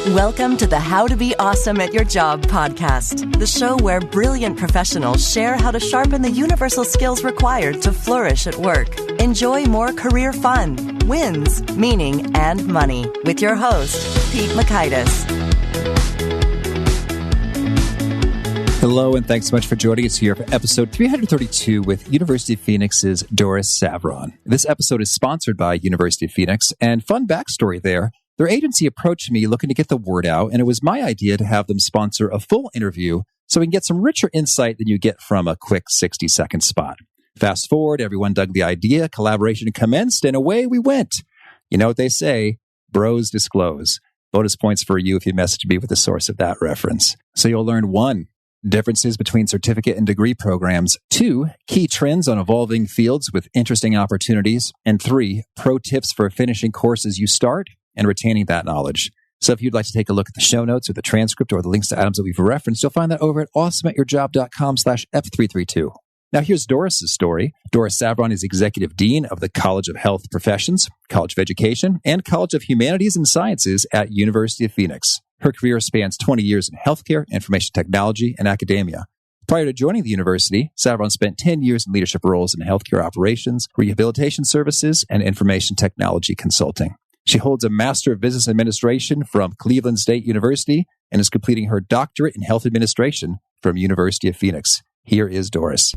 Welcome to the How to Be Awesome at Your Job podcast, the show where brilliant professionals share how to sharpen the universal skills required to flourish at work. Enjoy more career fun, wins, meaning, and money with your host, Pete Makaitis. Hello, and thanks so much for joining us here for episode 332 with University of Phoenix's Doris Savron. This episode is sponsored by University of Phoenix, and fun backstory there. Their agency approached me looking to get the word out, and it was my idea to have them sponsor a full interview so we can get some richer insight than you get from a quick 60-second spot. Fast forward, everyone dug the idea, collaboration commenced, and away we went. You know what they say, bros disclose. Bonus points for you if you message me with the source of that reference. So you'll learn 1, differences between certificate and degree programs, 2, key trends on evolving fields with interesting opportunities, and 3, pro tips for finishing courses you start and retaining that knowledge. So if you'd like to take a look at the show notes or the transcript or the links to items that we've referenced, you'll find that over at awesomeatyourjob.com/F332. Now here's Doris's story. Doris Savron is Executive Dean of the College of Health Professions, College of Education, and College of Humanities and Sciences at University of Phoenix. Her career spans 20 years in healthcare, information technology, and academia. Prior to joining the university, Savron spent 10 years in leadership roles in healthcare operations, rehabilitation services, and information technology consulting. She holds a Master of Business Administration from Cleveland State University and is completing her doctorate in health administration from University of Phoenix. Here is Doris.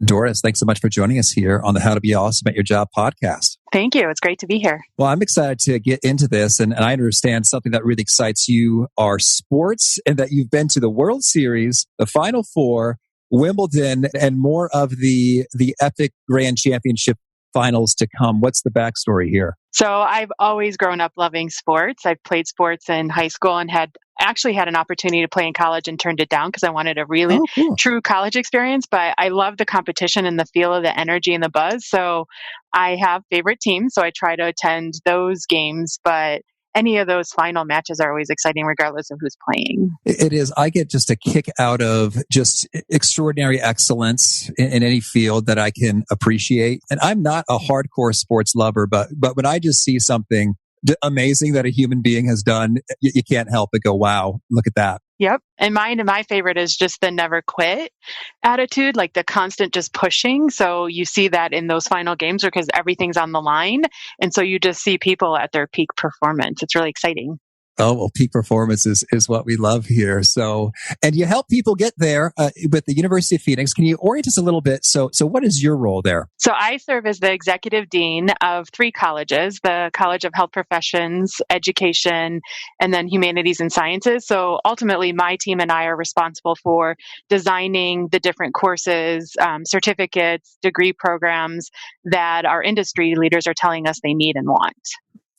Doris, thanks so much for joining us here on the How to Be Awesome at Your Job podcast. Thank you. It's great to be here. Well, I'm excited to get into this, and I understand something that really excites you are sports, and that you've been to the World Series, the Final Four, Wimbledon, and more of the epic Grand Championship finals to come. What's the backstory here? So I've always grown up loving sports. I've played sports in high school and had an opportunity to play in college and turned it down because I wanted a really true college experience. But I love the competition and the feel of the energy and the buzz. So I have favorite teams. So I try to attend those games. But any of those final matches are always exciting regardless of who's playing. It is. I get just a kick out of just extraordinary excellence in any field that I can appreciate. And I'm not a hardcore sports lover, but when I just see something amazing that a human being has done, you can't help but go, wow, look at that. Yep. And my favorite is just the never quit attitude, like the constant just pushing. So you see that in those final games because everything's on the line. And so you just see people at their peak performance. It's really exciting. Oh, well, peak performance is what we love here. So, and you help people get there with the University of Phoenix. Can you orient us a little bit? So what is your role there? So I serve as the executive dean of 3 colleges, the College of Health Professions, Education, and then Humanities and Sciences. So ultimately, my team and I are responsible for designing the different courses, certificates, degree programs that our industry leaders are telling us they need and want.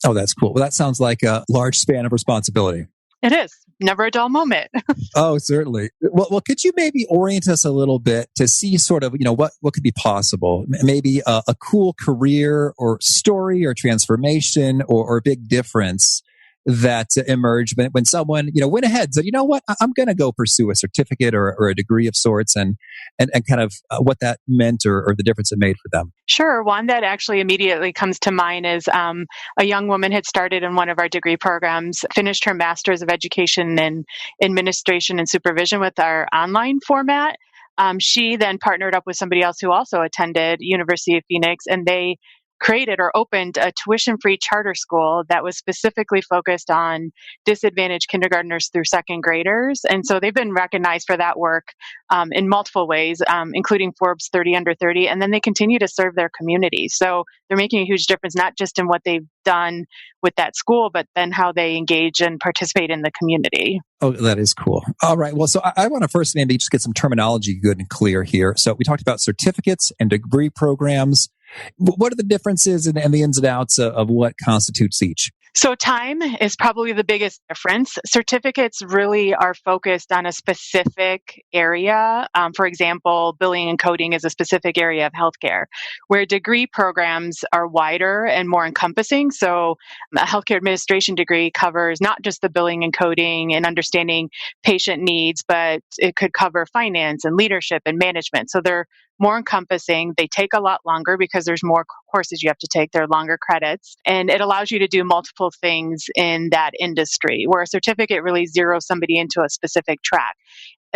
Oh, that's cool. Well, that sounds like a large span of responsibility. It is. Never a dull moment. Oh, certainly. Well, could you maybe orient us a little bit to see sort of, what could be possible? Maybe a cool career or story or transformation or a big difference that emerged when someone, went ahead and said, you know what, I'm going to go pursue a certificate or a degree of sorts and kind of what that meant or the difference it made for them. Sure. One that actually immediately comes to mind is a young woman had started in one of our degree programs, finished her Master's of Education in Administration and Supervision with our online format. She then partnered up with somebody else who also attended University of Phoenix, and they created or opened a tuition-free charter school that was specifically focused on disadvantaged kindergartners through second graders. And so they've been recognized for that work in multiple ways, including Forbes 30 Under 30, and then they continue to serve their community. So they're making a huge difference, not just in what they've done with that school, but then how they engage and participate in the community. Oh, that is cool. All right. Well, so I want to first maybe just get some terminology good and clear here. So we talked about certificates and degree programs. What are the differences and the ins and outs of what constitutes each? So time is probably the biggest difference. Certificates really are focused on a specific area. For example, billing and coding is a specific area of healthcare, where degree programs are wider and more encompassing. So a healthcare administration degree covers not just the billing and coding and understanding patient needs, but it could cover finance and leadership and management. So they're more encompassing. They take a lot longer because there's more courses you have to take. They're longer credits. And it allows you to do multiple things in that industry, where a certificate really zeroes somebody into a specific track.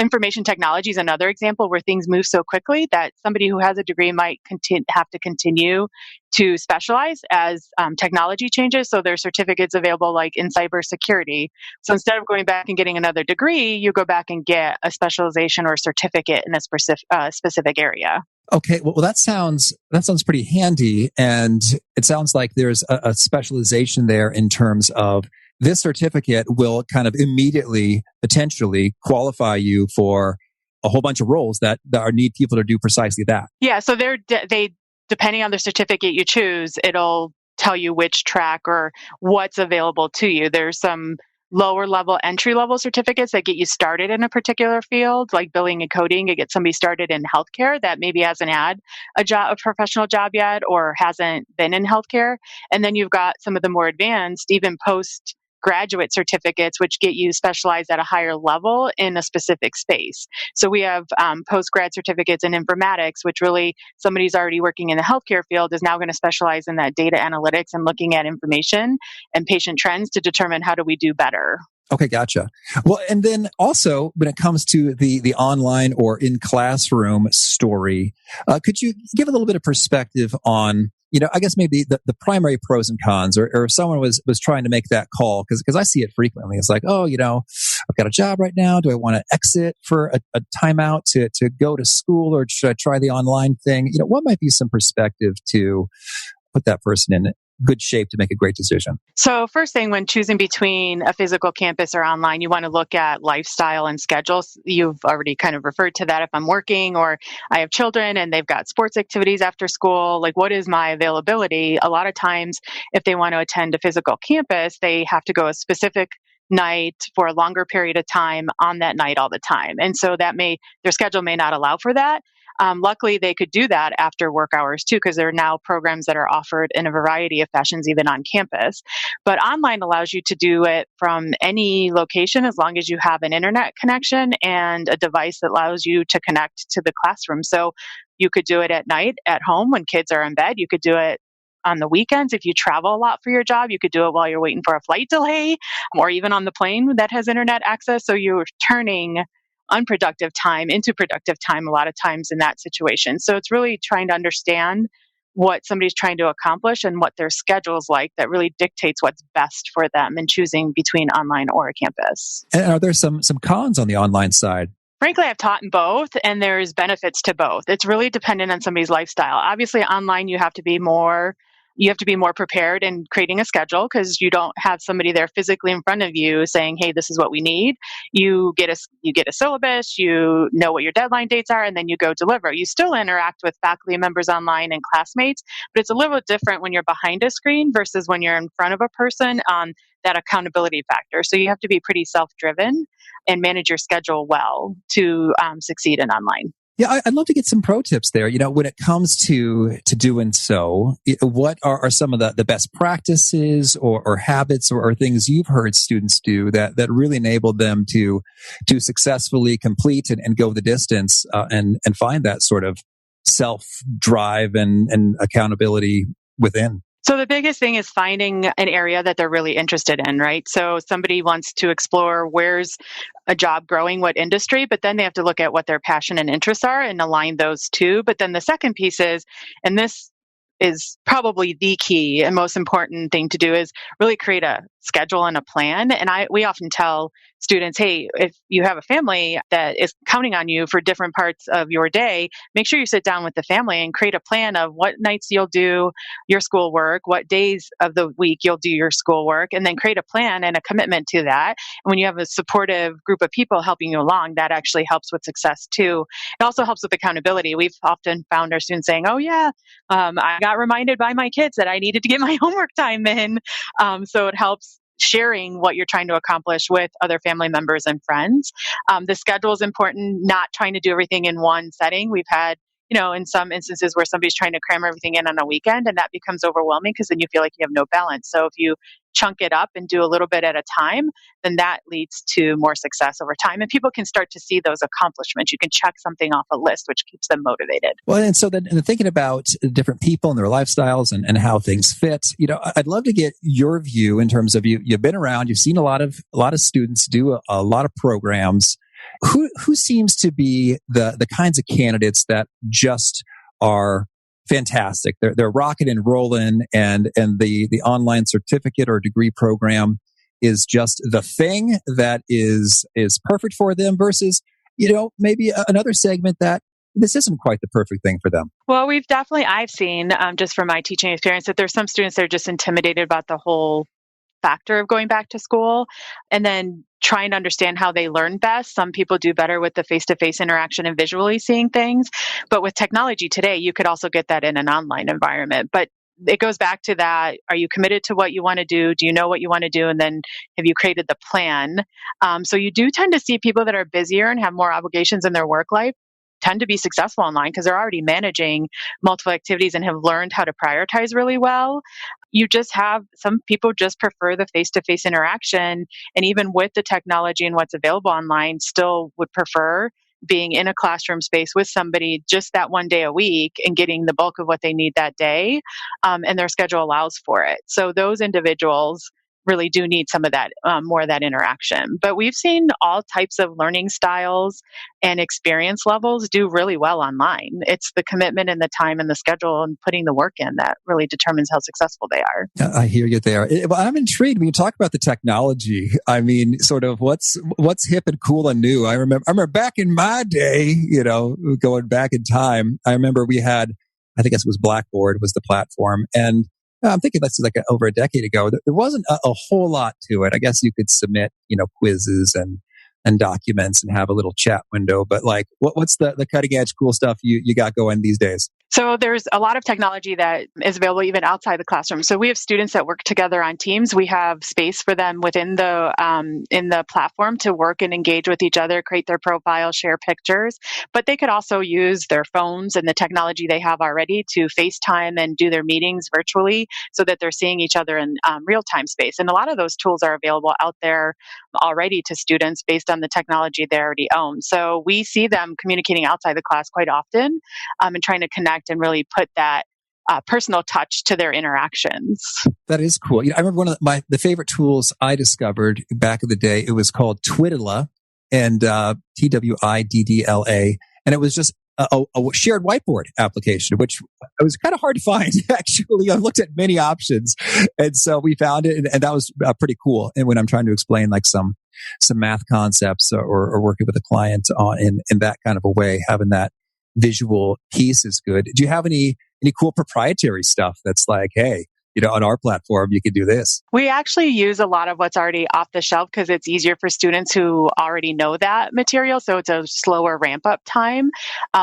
Information technology is another example where things move so quickly that somebody who has a degree might have to continue to specialize as technology changes. So there's certificates available like in cybersecurity. So instead of going back and getting another degree, you go back and get a specialization or certificate in a specific area. Okay, well, that sounds pretty handy, and it sounds like there's a specialization there in terms of this certificate will kind of immediately, potentially qualify you for a whole bunch of roles that need people to do precisely that. Yeah, so they depending on the certificate you choose, it'll tell you which track or what's available to you. There's some lower level, entry level certificates that get you started in a particular field, like billing and coding. It gets somebody started in healthcare that maybe hasn't had a professional job yet or hasn't been in healthcare. And then you've got some of the more advanced, even postgraduate certificates, which get you specialized at a higher level in a specific space. So we have post-grad certificates in informatics, which really somebody's already working in the healthcare field is now going to specialize in that data analytics and looking at information and patient trends to determine how do we do better. Okay, gotcha. Well, and then also when it comes to the online or in classroom story, could you give a little bit of perspective on, I guess maybe the primary pros and cons, or if someone was trying to make that call, because I see it frequently. It's like, oh, I've got a job right now. Do I want to exit for a timeout to go to school, or should I try the online thing? What might be some perspective to put that person in good shape to make a great decision? So first thing, when choosing between a physical campus or online, you want to look at lifestyle and schedules. You've already kind of referred to that. If I'm working or I have children and they've got sports activities after school, like what is my availability? A lot of times, if they want to attend a physical campus, they have to go a specific night for a longer period of time on that night all the time. And so their schedule may not allow for that. Luckily, they could do that after work hours too, because there are now programs that are offered in a variety of fashions, even on campus. But online allows you to do it from any location as long as you have an internet connection and a device that allows you to connect to the classroom. So you could do it at night at home when kids are in bed. You could do it on the weekends. If you travel a lot for your job, you could do it while you're waiting for a flight delay or even on the plane that has internet access. So you're turning unproductive time into productive time a lot of times in that situation. So it's really trying to understand what somebody's trying to accomplish and what their schedule is like that really dictates what's best for them in choosing between online or a campus. And are there some cons on the online side? Frankly, I've taught in both, and there's benefits to both. It's really dependent on somebody's lifestyle. Obviously, online, you have to be more prepared in creating a schedule because you don't have somebody there physically in front of you saying, hey, this is what we need. You get a syllabus, you know what your deadline dates are, and then you go deliver. You still interact with faculty members online and classmates, but it's a little bit different when you're behind a screen versus when you're in front of a person on that accountability factor. So you have to be pretty self-driven and manage your schedule well to succeed in online. Yeah, I'd love to get some pro tips there. When it comes to doing so, what are some of the best practices or habits or things you've heard students do that really enabled them to successfully complete and go the distance and find that sort of self-drive and accountability within? So the biggest thing is finding an area that they're really interested in, right? So somebody wants to explore where's a job growing, what industry, but then they have to look at what their passion and interests are and align those two. But then the second piece is, and this is probably the key and most important thing to do, is really create a schedule and a plan. And we often tell students, hey, if you have a family that is counting on you for different parts of your day, make sure you sit down with the family and create a plan of what nights you'll do your schoolwork, what days of the week you'll do your schoolwork, and then create a plan and a commitment to that. And when you have a supportive group of people helping you along, that actually helps with success too. It also helps with accountability. We've often found our students saying, oh yeah, I got reminded by my kids that I needed to get my homework time in. So it helps sharing what you're trying to accomplish with other family members and friends. The schedule is important, not trying to do everything in one setting. We've had in some instances where somebody's trying to cram everything in on a weekend, and that becomes overwhelming because then you feel like you have no balance. So if you chunk it up and do a little bit at a time, then that leads to more success over time. And people can start to see those accomplishments. You can check something off a list, which keeps them motivated. Well, and so then and thinking about different people and their lifestyles and how things fit, I'd love to get your view in terms of you've been around, you've seen a lot of students do a lot of programs. Who seems to be the kinds of candidates that just are fantastic? They're rocking and rolling, and the online certificate or degree program is just the thing that is perfect for them versus, maybe another segment that this isn't quite the perfect thing for them. Well, I've seen just from my teaching experience that there's some students that are just intimidated about the whole factor of going back to school and then trying to understand how they learn best. Some people do better with the face-to-face interaction and visually seeing things. But with technology today, you could also get that in an online environment. But it goes back to that. Are you committed to what you want to do? Do you know what you want to do? And then have you created the plan? So you do tend to see people that are busier and have more obligations in their work life tend to be successful online because they're already managing multiple activities and have learned how to prioritize really well. You just have some people just prefer the face-to-face interaction. And even with the technology and what's available online, still would prefer being in a classroom space with somebody just that one day a week and getting the bulk of what they need that day. And their schedule allows for it. So those individuals really do need some of that, more of that interaction. But we've seen all types of learning styles and experience levels do really well online. It's the commitment and the time and the schedule and putting the work in that really determines how successful they are. I hear you there. Well, I'm intrigued when you talk about the technology. I mean, sort of what's hip and cool and new. I remember back in my day, going back in time, I remember we had, I think it was Blackboard was the platform. And I'm thinking that's like over a decade ago. There wasn't a whole lot to it. I guess you could submit, quizzes and documents and have a little chat window. But like, what's the cutting edge cool stuff you got going these days? So there's a lot of technology that is available even outside the classroom. So we have students that work together on teams. We have space for them within the in the platform to work and engage with each other, create their profile, share pictures. But they could also use their phones and the technology they have already to FaceTime and do their meetings virtually so that they're seeing each other in real-time space. And a lot of those tools are available out there already to students based on the technology they already own. So we see them communicating outside the class quite often and trying to connect and really put that personal touch to their interactions. That is cool. I remember one of the favorite tools I discovered back in the day. It was called Twiddla, and Twiddla, and it was just a shared whiteboard application, which it was kind of hard to find. Actually, I've looked at many options, and so we found it, and that was pretty cool. And when I'm trying to explain like some math concepts or working with a client in that kind of a way, having that visual piece is good. Do you have any cool proprietary stuff that's like, hey, on our platform, you can do this? We actually use a lot of what's already off the shelf because it's easier for students who already know that material. So it's a slower ramp up time.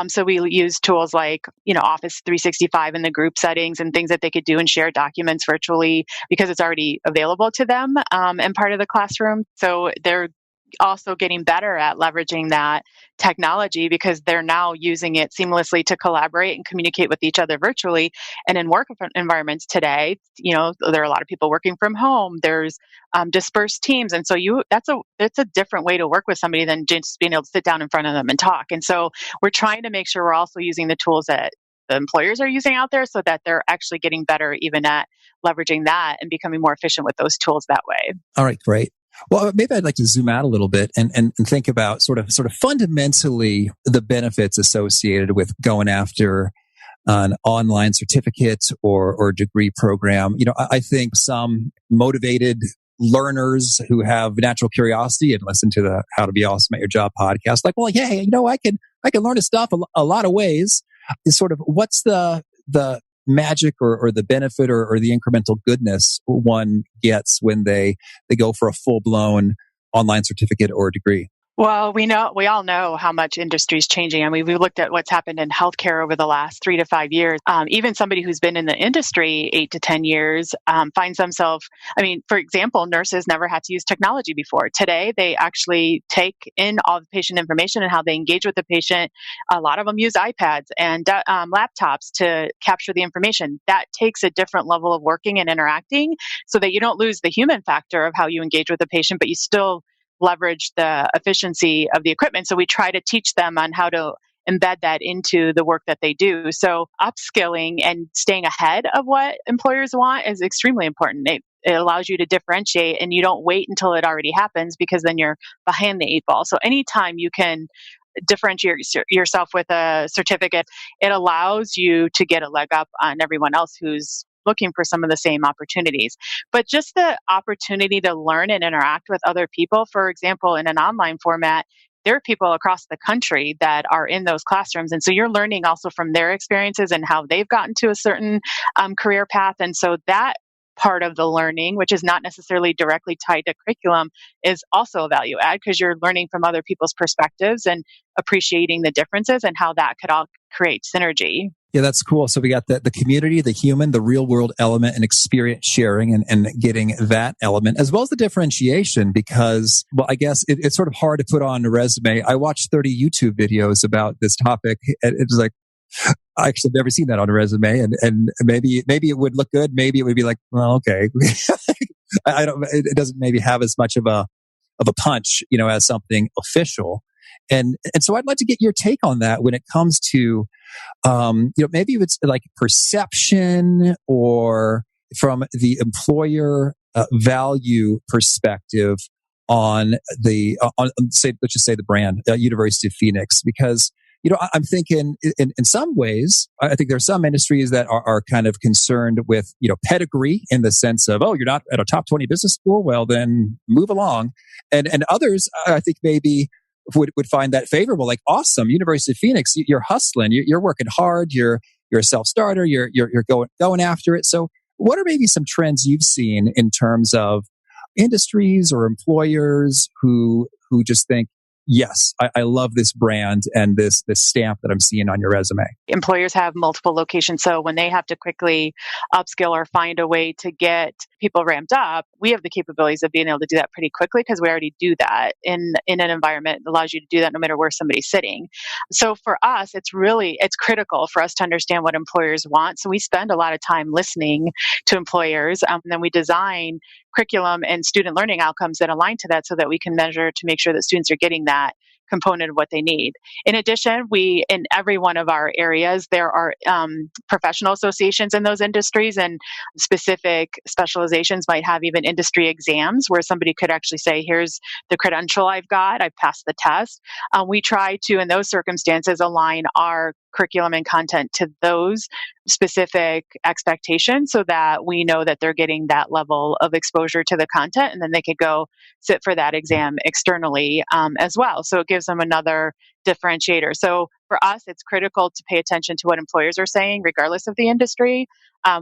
So we use tools like, Office 365 in the group settings and things that they could do and share documents virtually because it's already available to them and part of the classroom. So they're also getting better at leveraging that technology because they're now using it seamlessly to collaborate and communicate with each other virtually. And in work environments today, there are a lot of people working from home. There's dispersed teams, and so it's a different way to work with somebody than just being able to sit down in front of them and talk. And so we're trying to make sure we're also using the tools that the employers are using out there so that they're actually getting better even at leveraging that and becoming more efficient with those tools that way. All right, great. Well, maybe I'd like to zoom out a little bit and think about sort of fundamentally the benefits associated with going after an online certificate or degree program. I think some motivated learners who have natural curiosity and listen to the How to Be Awesome at Your Job podcast, like, well, yeah, I can learn this stuff a lot of ways. Is sort of what's the magic or the benefit or the incremental goodness one gets when they go for a full-blown online certificate or degree? Well, we all know how much industry is changing. I mean, we looked at what's happened in healthcare over the last 3 to 5 years. Even somebody who's been in the industry 8 to 10 years finds themselves. I mean, for example, nurses never had to use technology before. Today, they actually take in all the patient information and how they engage with the patient. A lot of them use iPads and laptops to capture the information. That takes a different level of working and interacting, so that you don't lose the human factor of how you engage with the patient, but you still leverage the efficiency of the equipment. So we try to teach them on how to embed that into the work that they do. So upskilling and staying ahead of what employers want is extremely important. It allows you to differentiate, and you don't wait until it already happens, because then you're behind the 8 ball. So anytime you can differentiate yourself with a certificate, it allows you to get a leg up on everyone else who's looking for some of the same opportunities. But just the opportunity to learn and interact with other people, for example, in an online format, there are people across the country that are in those classrooms. And so you're learning also from their experiences and how they've gotten to a certain career path. And so that part of the learning, which is not necessarily directly tied to curriculum, is also a value add, because you're learning from other people's perspectives and appreciating the differences and how that could all create synergy. Yeah, that's cool. So we got the community, the human, the real world element, and experience sharing, and getting that element, as well as the differentiation, because, well, I guess it's sort of hard to put on a resume. I watched 30 YouTube videos about this topic, and it was like, I actually have never seen that on a resume, and maybe it would look good. Maybe it would be like, well, okay. I don't, it doesn't maybe have as much of a punch, as something official. And so I'd like to get your take on that when it comes to, maybe it's like perception, or from the employer value perspective on say, let's just say the brand, University of Phoenix, because, I'm thinking in some ways, I think there are some industries that are kind of concerned with, pedigree, in the sense of, oh, you're not at a top 20 business school, well, then move along. And others, I think, maybe would find that favorable, like, awesome, University of Phoenix, you're hustling, you're working hard, you're a self-starter, you're going after it. So what are maybe some trends you've seen in terms of industries or employers who just think, yes, I love this brand and this stamp that I'm seeing on your resume? Employers have multiple locations, so when they have to quickly upskill or find a way to get people ramped up, we have the capabilities of being able to do that pretty quickly, because we already do that in an environment that allows you to do that no matter where somebody's sitting. So for us, it's critical for us to understand what employers want. So we spend a lot of time listening to employers, and then we design curriculum and student learning outcomes that align to that, so that we can measure to make sure that students are getting that component of what they need. In addition, in every one of our areas, there are professional associations in those industries, and specific specializations might have even industry exams where somebody could actually say, here's the credential I've got, I've passed the test. We try to, in those circumstances, align our curriculum and content to those specific expectations, so that we know that they're getting that level of exposure to the content, and then they could go sit for that exam externally as well. So it gives them another differentiator. So for us, it's critical to pay attention to what employers are saying, regardless of the industry.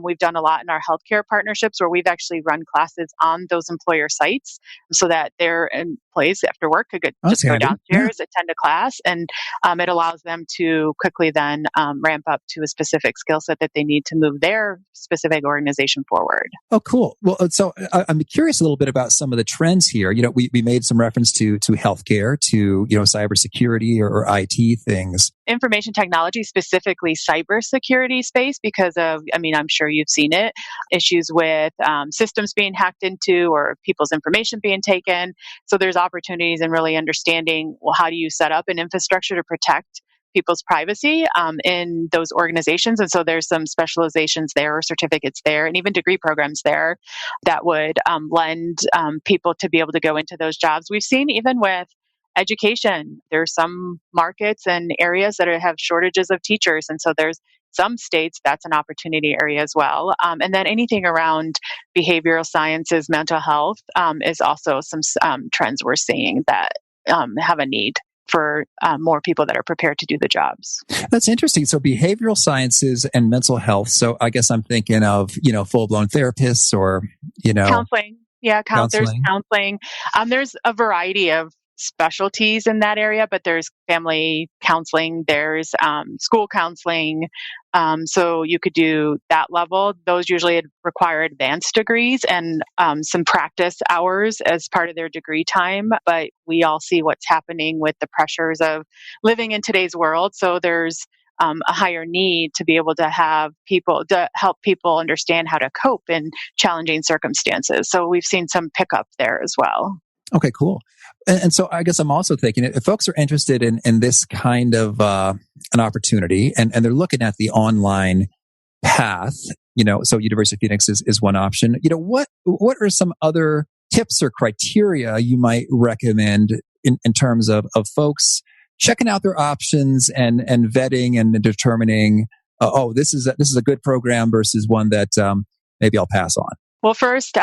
We've done a lot in our healthcare partnerships, where we've actually run classes on those employer sites, so that their employees after work could just go downstairs, attend a class, and it allows them to quickly then ramp up to a specific skill set that they need to move their specific organization forward. Oh, cool. Well, so I'm curious a little bit about some of the trends here. We made some reference to healthcare, to cybersecurity or IT things. Information technology, specifically cybersecurity space, because of, I'm sure you've seen it, issues with systems being hacked into, or people's information being taken. So there's opportunities in really understanding, well, how do you set up an infrastructure to protect people's privacy in those organizations. And so there's some specializations there, or certificates there, and even degree programs there that would lend people to be able to go into those jobs. We've seen even with education, there's some markets and areas that have shortages of teachers. And so there's some states that's an opportunity area as well. And then anything around behavioral sciences, mental health is also some trends we're seeing that have a need for more people that are prepared to do the jobs. That's interesting. So behavioral sciences and mental health. So I guess I'm thinking of, full-blown therapists or, counseling. Yeah, there's counseling. There's a variety of specialties in that area, but there's family counseling, there's school counseling. So you could do that level. Those usually require advanced degrees and some practice hours as part of their degree time. But we all see what's happening with the pressures of living in today's world. So there's a higher need to be able to have people to help people understand how to cope in challenging circumstances. So we've seen some pickup there as well. Okay, cool. And so I guess I'm also thinking if folks are interested in this kind of an opportunity and they're looking at the online path, so University of Phoenix is one option. What are some other tips or criteria you might recommend in terms of folks checking out their options and vetting and determining, this is a good program versus one that maybe I'll pass on? Well, first,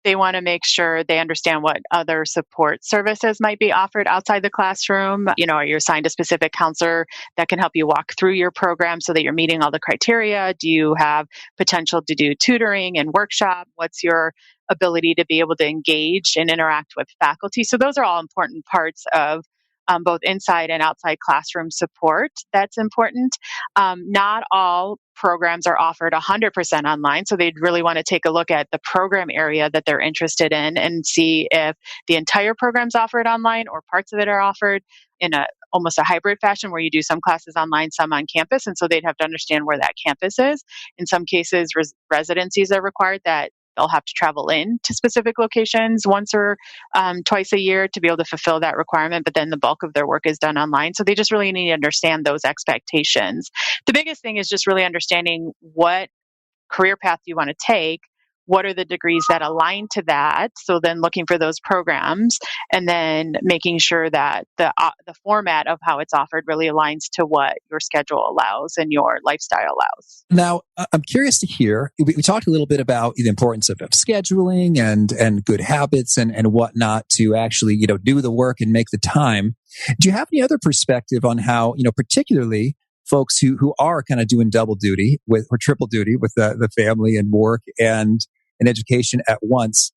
they want to make sure they understand what other support services might be offered outside the classroom. Are you assigned a specific counselor that can help you walk through your program so that you're meeting all the criteria? Do you have potential to do tutoring and workshop? What's your ability to be able to engage and interact with faculty? So those are all important parts of both inside and outside classroom support. That's important. Not all programs are offered 100% online, so they'd really want to take a look at the program area that they're interested in and see if the entire program's offered online or parts of it are offered in almost a hybrid fashion where you do some classes online, some on campus, and so they'd have to understand where that campus is. In some cases, residencies are required that they'll have to travel in to specific locations once or twice a year to be able to fulfill that requirement, but then the bulk of their work is done online. So they just really need to understand those expectations. The biggest thing is just really understanding what career path you want to take. What are the degrees that align to that? So then looking for those programs and then making sure that the format of how it's offered really aligns to what your schedule allows and your lifestyle allows. Now, I'm curious to hear, we talked a little bit about the importance of scheduling and good habits and whatnot to actually, do the work and make the time. Do you have any other perspective on how, particularly folks who are kind of doing double duty or triple duty with the family and work and education at once,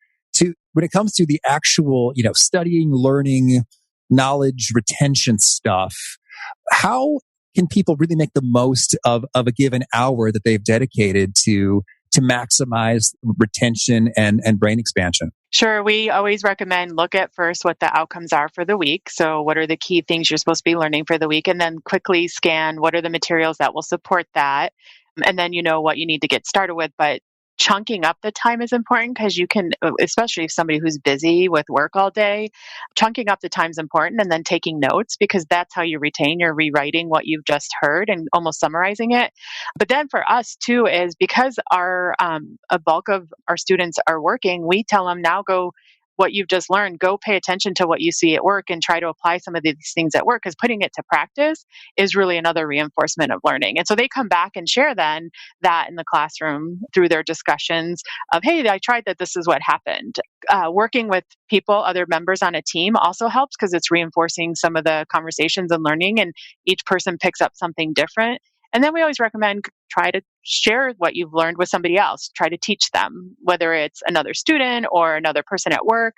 when it comes to the actual, studying, learning, knowledge retention stuff, how can people really make the most of a given hour that they've dedicated to maximize retention and brain expansion? Sure. We always recommend look at first what the outcomes are for the week. So what are the key things you're supposed to be learning for the week? And then quickly scan what are the materials that will support that. And then you know what you need to get started with. But chunking up the time is important because you can, especially if somebody who's busy with work all day, chunking up the time is important, and then taking notes because that's how you retain. You're rewriting what you've just heard and almost summarizing it. But then for us too is because a bulk of our students are working, we tell them now go what you've just learned, go pay attention to what you see at work and try to apply some of these things at work because putting it to practice is really another reinforcement of learning. And so they come back and share then that in the classroom through their discussions of, hey, I tried that, this is what happened. Working with people, other members on a team also helps because it's reinforcing some of the conversations and learning, and each person picks up something different. And then we always recommend try to share what you've learned with somebody else. Try to teach them, whether it's another student or another person at work.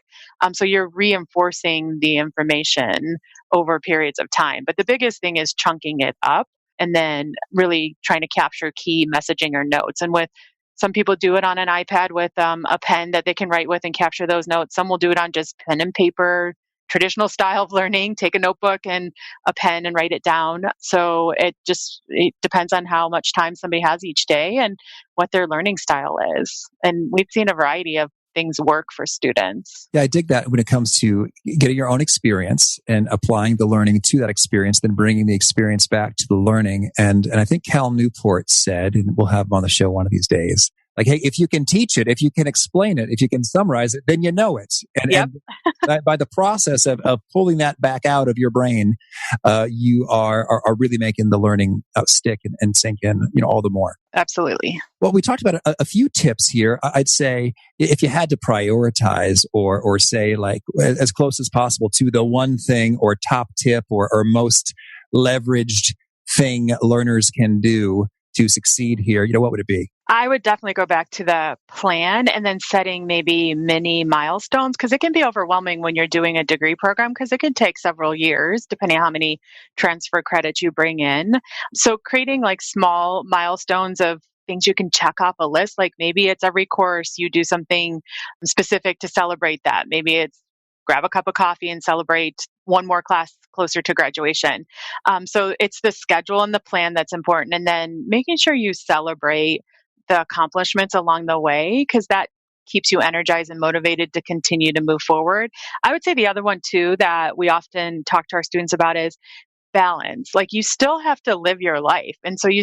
So you're reinforcing the information over periods of time. But the biggest thing is chunking it up and then really trying to capture key messaging or notes. And with some people do it on an iPad with a pen that they can write with and capture those notes. Some will do it on just pen and paper, traditional style of learning, take a notebook and a pen and write it down. So it depends on how much time somebody has each day and what their learning style is. And we've seen a variety of things work for students. Yeah, I dig that when it comes to getting your own experience and applying the learning to that experience, then bringing the experience back to the learning. And I think Cal Newport said, and we'll have him on the show one of these days, like, hey, if you can teach it, if you can explain it, if you can summarize it, then you know it. And by the process of pulling that back out of your brain, you are really making the learning stick and sink in, all the more. Absolutely. Well, we talked about a few tips here. I'd say if you had to prioritize or say like as close as possible to the one thing or top tip or most leveraged thing learners can do to succeed here, what would it be? I would definitely go back to the plan and then setting maybe mini milestones because it can be overwhelming when you're doing a degree program because it can take several years depending on how many transfer credits you bring in. So creating like small milestones of things you can check off a list, like maybe it's every course you do something specific to celebrate that. Maybe it's grab a cup of coffee and celebrate one more class closer to graduation. So it's the schedule and the plan that's important. And then making sure you celebrate the accomplishments along the way because that keeps you energized and motivated to continue to move forward. I would say the other one too that we often talk to our students about is balance. Like you still have to live your life. And so you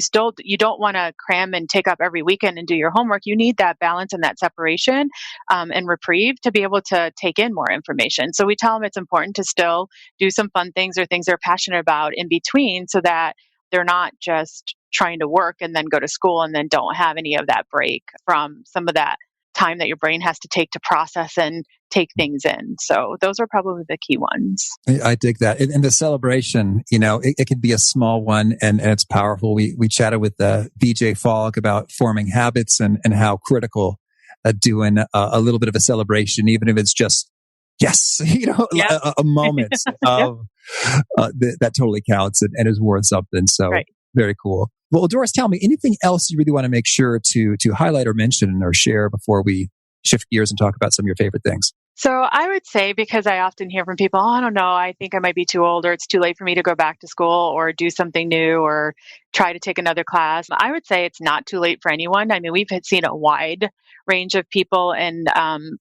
don't want to cram and take up every weekend and do your homework. You need that balance and that separation and reprieve to be able to take in more information. So we tell them it's important to still do some fun things or things they're passionate about in between so that they're not just trying to work and then go to school and then don't have any of that break from some of that time that your brain has to take to process and take things in. So those are probably the key ones. I dig that. And the celebration, it can be a small one and it's powerful. We chatted with BJ Fogg about forming habits and how critical doing a little bit of a celebration, even if it's just, yes, a moment of that totally counts and is worth something. So right. Very cool. Well, Doris, tell me anything else you really want to make sure to highlight or mention or share before we shift gears and talk about some of your favorite things. So I would say, because I often hear from people, I don't know, I think I might be too old or it's too late for me to go back to school or do something new or try to take another class. I would say it's not too late for anyone. I mean, we've seen a wide range of people and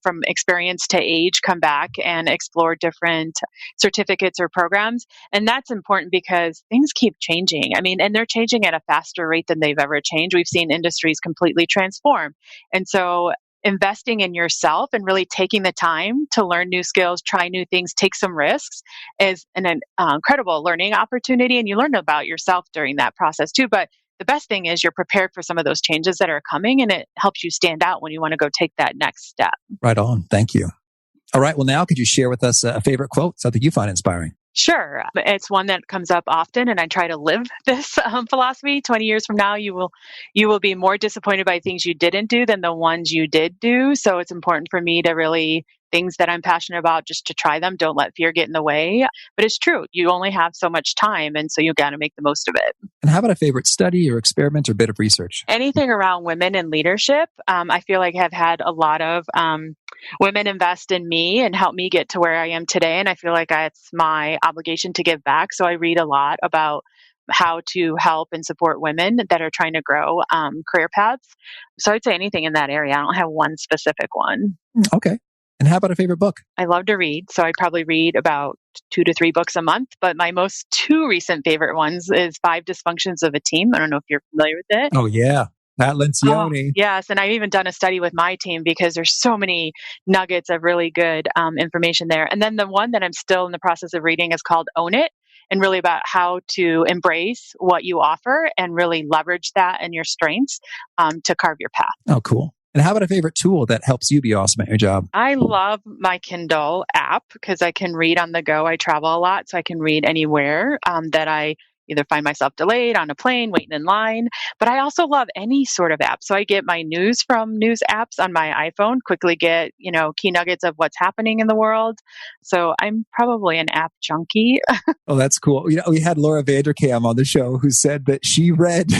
from experience to age come back and explore different certificates or programs. And that's important because things keep changing. I mean, and they're changing at a faster rate than they've ever changed. We've seen industries completely transform. And so investing in yourself and really taking the time to learn new skills, try new things, take some risks is an incredible learning opportunity. And you learn about yourself during that process too. But the best thing is you're prepared for some of those changes that are coming and it helps you stand out when you want to go take that next step. Right on. Thank you. All right. Well, now could you share with us a favorite quote, something you find inspiring? Sure. It's one that comes up often, and I try to live this philosophy. 20 years from now, you will be more disappointed by things you didn't do than the ones you did do. So it's important for me to really things that I'm passionate about, just to try them. Don't let fear get in the way. But it's true. You only have so much time, and so you got to make the most of it. And how about a favorite study or experiment or bit of research? Anything around women in leadership. I feel like I've had a lot of women invest in me and help me get to where I am today. And I feel like it's my obligation to give back. So I read a lot about how to help and support women that are trying to grow career paths. So I'd say anything in that area. I don't have one specific one. Okay. And how about a favorite book? I love to read. So I probably read about 2 to 3 books a month. But my most 2 recent favorite ones is 5 Dysfunctions of a Team. I don't know if you're familiar with it. Oh, yeah. Pat Lencioni. Yes. And I've even done a study with my team because there's so many nuggets of really good information there. And then the one that I'm still in the process of reading is called Own It, and really about how to embrace what you offer and really leverage that and your strengths to carve your path. Oh, cool. And how about a favorite tool that helps you be awesome at your job? I love my Kindle app because I can read on the go. I travel a lot, so I can read anywhere that I either find myself delayed on a plane, waiting in line. But I also love any sort of app. So I get my news from news apps on my iPhone, quickly get, key nuggets of what's happening in the world. So I'm probably an app junkie. Oh, that's cool. We had Laura Vanderkam on the show who said that she read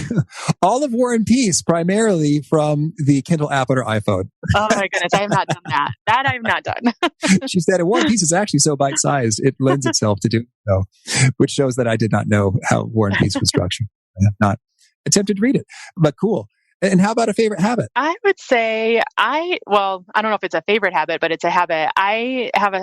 all of War and Peace primarily from the Kindle app on her iPhone. Oh my goodness, I have not done that. That I've not done. She said, War and Peace is actually so bite-sized, it lends itself to do so, which shows that I did not know how War and Peace was structured. I have not attempted to read it, but cool. And how about a favorite habit? I would say I don't know if it's a favorite habit, but it's a habit. I have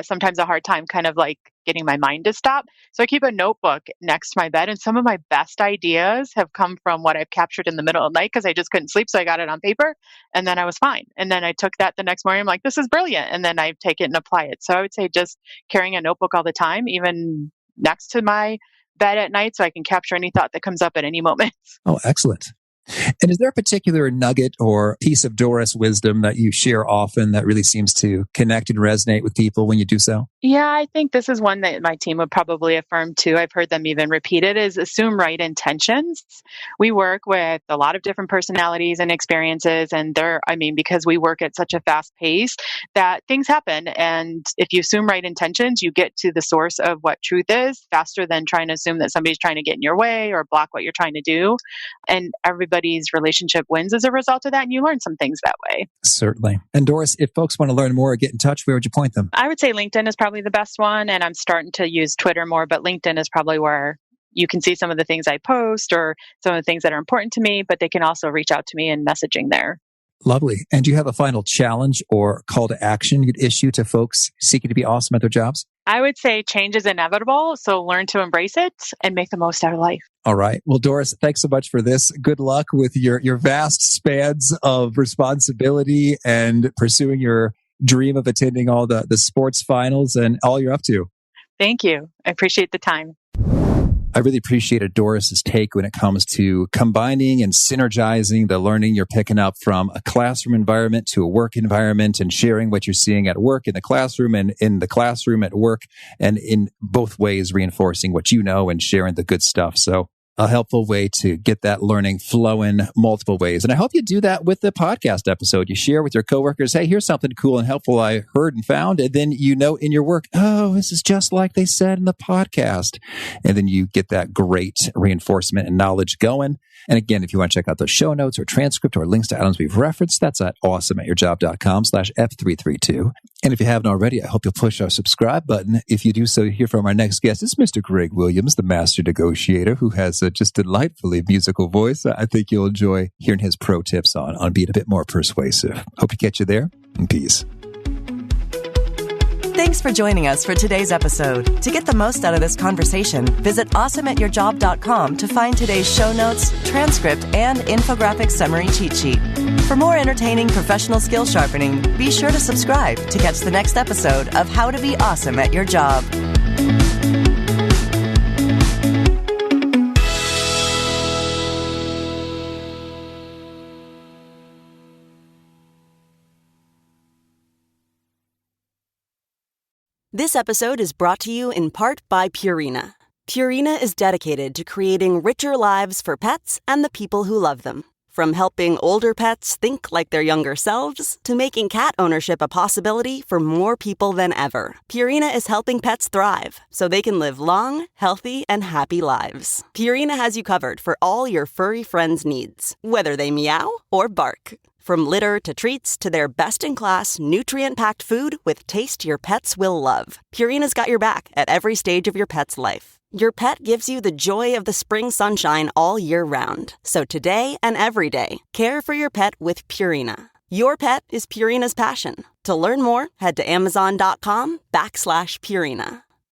sometimes a hard time kind of like getting my mind to stop. So I keep a notebook next to my bed, and some of my best ideas have come from what I've captured in the middle of the night because I just couldn't sleep. So I got it on paper and then I was fine. And then I took that the next morning. I'm like, this is brilliant. And then I take it and apply it. So I would say just carrying a notebook all the time, even next to my bed at night, so I can capture any thought that comes up at any moment. Oh, excellent. And is there a particular nugget or piece of Doris wisdom that you share often that really seems to connect and resonate with people when you do so? Yeah, I think this is one that my team would probably affirm too. I've heard them even repeat it is assume right intentions. We work with a lot of different personalities and experiences and because we work at such a fast pace that things happen. And if you assume right intentions, you get to the source of what truth is faster than trying to assume that somebody's trying to get in your way or block what you're trying to do. And everybody's relationship wins as a result of that. And you learn some things that way. Certainly. And Doris, if folks want to learn more or get in touch, where would you point them? I would say LinkedIn is probably the best one, and I'm starting to use Twitter more, but LinkedIn is probably where you can see some of the things I post or some of the things that are important to me, but they can also reach out to me in messaging there. Lovely. And do you have a final challenge or call to action you'd issue to folks seeking to be awesome at their jobs? I would say change is inevitable, so learn to embrace it and make the most out of life. All right. Well, Doris, thanks so much for this. Good luck with your vast spans of responsibility and pursuing your dream of attending all the sports finals and all you're up to. Thank you. I appreciate the time. I really appreciated Doris's take when it comes to combining and synergizing the learning you're picking up from a classroom environment to a work environment and sharing what you're seeing at work in the classroom and in the classroom at work, and in both ways reinforcing what you know and sharing the good stuff. So a helpful way to get that learning flowing multiple ways. And I hope you do that with the podcast episode. You share with your coworkers, hey, here's something cool and helpful I heard and found. And then you know in your work, oh, this is just like they said in the podcast. And then you get that great reinforcement and knowledge going. And again, if you want to check out the show notes or transcript or links to items we've referenced, that's at awesomeatyourjob.com/F332. And if you haven't already, I hope you'll push our subscribe button. If you do so, you hear from our next guest. It's Mr. Greg Williams, the master negotiator, who has a just delightfully musical voice. I think you'll enjoy hearing his pro tips on being a bit more persuasive. Hope to catch you there. And peace. Thanks for joining us for today's episode. To get the most out of this conversation, visit awesomeatyourjob.com to find today's show notes, transcript, and infographic summary cheat sheet. For more entertaining professional skill sharpening, be sure to subscribe to catch the next episode of How to Be Awesome at Your Job. This episode is brought to you in part by Purina. Purina is dedicated to creating richer lives for pets and the people who love them. From helping older pets think like their younger selves to making cat ownership a possibility for more people than ever, Purina is helping pets thrive so they can live long, healthy, and happy lives. Purina has you covered for all your furry friends' needs, whether they meow or bark. From litter to treats to their best-in-class, nutrient-packed food with taste your pets will love, Purina's got your back at every stage of your pet's life. Your pet gives you the joy of the spring sunshine all year round. So today and every day, care for your pet with Purina. Your pet is Purina's passion. To learn more, head to Amazon.com/Purina.